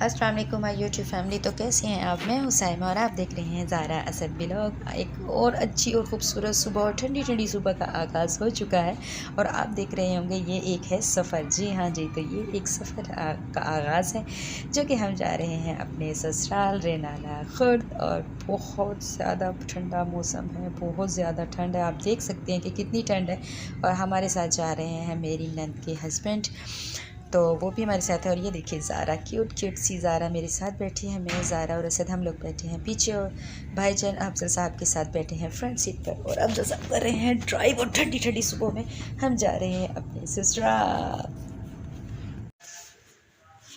अस्सलाम वालेकुम my YouTube family. तो कैसे हैं आप? मैं हुसैमा और आप देख रहे हैं ज़ारा असद ब्लॉग। एक और अच्छी और ख़ूबसूरत सुबह और ठंडी ठंडी सुबह का आगाज़ हो चुका है और आप देख रहे होंगे ये एक है सफ़र। जी हाँ जी, तो ये एक सफ़र का आगाज़ है जो कि हम जा रहे हैं अपने ससुराल रेनाला खुर्द। और बहुत ज़्यादा ठंडा मौसम है, बहुत ज़्यादा ठंड है। आप देख सकते हैं कि कितनी ठंड है। और हमारे साथ जा रहे हैं मेरी नंद के हस्बैंड, तो वो भी हमारे साथ है। और ये देखिए ज़ारा, क्यूट क्यूट सी ज़ारा मेरे साथ बैठी है। मैं, ज़ारा और असद हम लोग बैठे हैं पीछे और भाईजान अफजल साहब के साथ बैठे हैं फ्रंट सीट पर। और अफजल साहब कर रहे हैं ड्राइव और ठंडी ठंडी सुबह में हम जा रहे हैं अपने ससुराल।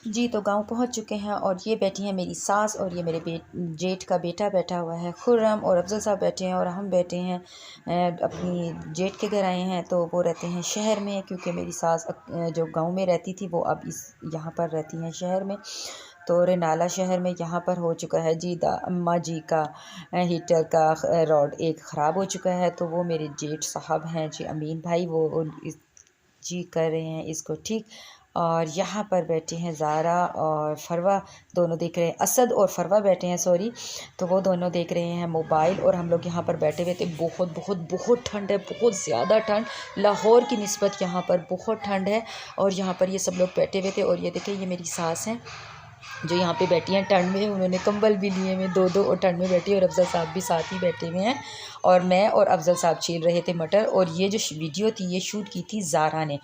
जी, तो गांव पहुंच चुके हैं और ये बैठी हैं मेरी सास और ये मेरे जेठ का बेटा बैठा हुआ है खुर्रम। और अफजल साहब बैठे हैं और हम बैठे हैं अपनी जेठ के घर आए हैं। तो वो रहते हैं शहर में, क्योंकि मेरी सास जो गांव में रहती थी वो अब इस यहाँ पर रहती हैं शहर में। तो रेनाला शहर में यहाँ पर हो चुका है जी अम्मा जी का हीटर का रॉड एक ख़राब हो चुका है। तो वो मेरे जेठ साहब हैं जी, अमीन भाई, वो जी कर रहे हैं इसको ठीक। और यहाँ पर बैठे हैं ज़ारा और फरवा, दोनों देख रहे हैं, असद और फरवा बैठे हैं सॉरी। तो वो दोनों देख रहे हैं मोबाइल और हम लोग यहाँ पर बैठे हुए थे। बहुत बहुत बहुत ठंड है, बहुत ज़्यादा ठंड, लाहौर की निस्बत यहाँ पर बहुत ठंड है। और यहाँ पर ये सब लोग बैठे हुए थे। और ये देखें, ये मेरी सास हैं जो यहाँ पे बैठी हैं ठंड में, उन्होंने कंबल भी लिए हुए दो और ठंड में बैठी। और अफजल साहब भी साथ ही बैठे हुए हैं। और मैं और अफजल साहब छील रहे थे मटर। और ये जो वीडियो थी ये शूट की थी ज़ारा ने,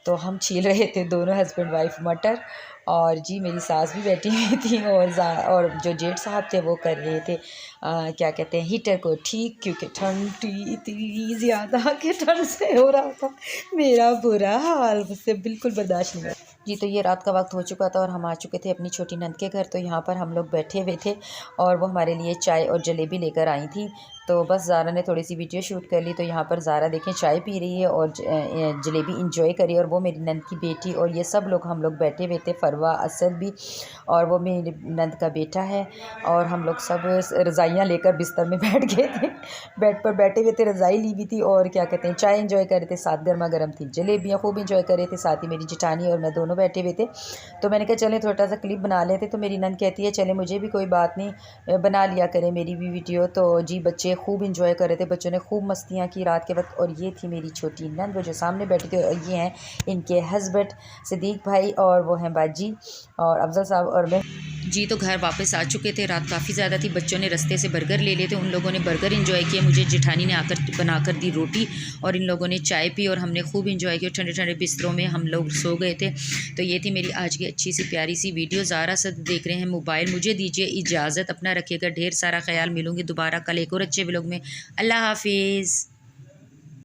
तो हम छील रहे थे दोनों हस्बैंड वाइफ मटर। और जी मेरी सास भी बैठी हुई थी और जो जेठ साहब थे वो कर रहे थे क्या कहते हैं हीटर को ठीक, क्योंकि ठंड इतनी ज़्यादा कि ठंड से हो रहा था मेरा बुरा हाल, मुझसे बिल्कुल बर्दाश्त नहीं हुआ जी। तो ये रात का वक्त हो चुका था और हम आ चुके थे अपनी छोटी नंद के घर। तो यहाँ पर हम लोग बैठे हुए थे और वो हमारे लिए चाय और जलेबी लेकर आई थी। तो बस ज़ारा ने थोड़ी सी वीडियो शूट कर ली। तो यहाँ पर ज़ारा देखें चाय पी रही है और जलेबी इंजॉय करी। और वो मेरी नंद की बेटी और ये सब लोग हम लोग बैठे हुए थे, फरवा, असद भी, और वो मेरी नंद का बेटा है। और हम लोग सब रज़ाइयाँ लेकर बिस्तर में बैठ गए थे, बेड पर बैठे हुए थे, रज़ाई ली हुई थी और क्या कहते हैं चाय इंजॉय कर रहे थे, साथ गर्मा गर्म थी जलेबियाँ, खूब इंजॉय कर रहे थे। साथ ही मेरी जिठानी और मैं दोनों बैठे हुए थे। तो मैंने कहा चलें थोड़ा सा क्लिप बना लेते। तो मेरी नंद कहती है चले मुझे भी कोई बात नहीं, बना लिया करें मेरी भी वीडियो। तो जी बच्चे खूब इंजॉय कर रहे थे, बच्चों ने खूब मस्तियाँ की रात के वक्त। और ये थी मेरी छोटी नंद वो जो सामने बैठी थी। और ये हैं इनके हस्बैंड सिद्दीक भाई और वो हैं बाजी और अफजल साहब और मैं जी। तो घर वापस आ चुके थे, रात काफ़ी ज़्यादा थी, बच्चों ने रास्ते से बर्गर ले लिए थे, उन लोगों ने बर्गर एंजॉय किया, मुझे जेठानी ने आकर बनाकर दी रोटी और इन लोगों ने चाय पी और हमने खूब एंजॉय किया। ठंडे ठंडे बिस्तरों में हम लोग सो गए थे। तो ये थी मेरी आज की अच्छी सी प्यारी सी वीडियो। ज़ारा सद देख रहे हैं मोबाइल। मुझे दीजिए इजाज़त, अपना रखिएगा ढेर सारा ख्याल। मिलूँगी दोबारा कल एक और अच्छे व्लॉग में। अल्लाह हाफिज़।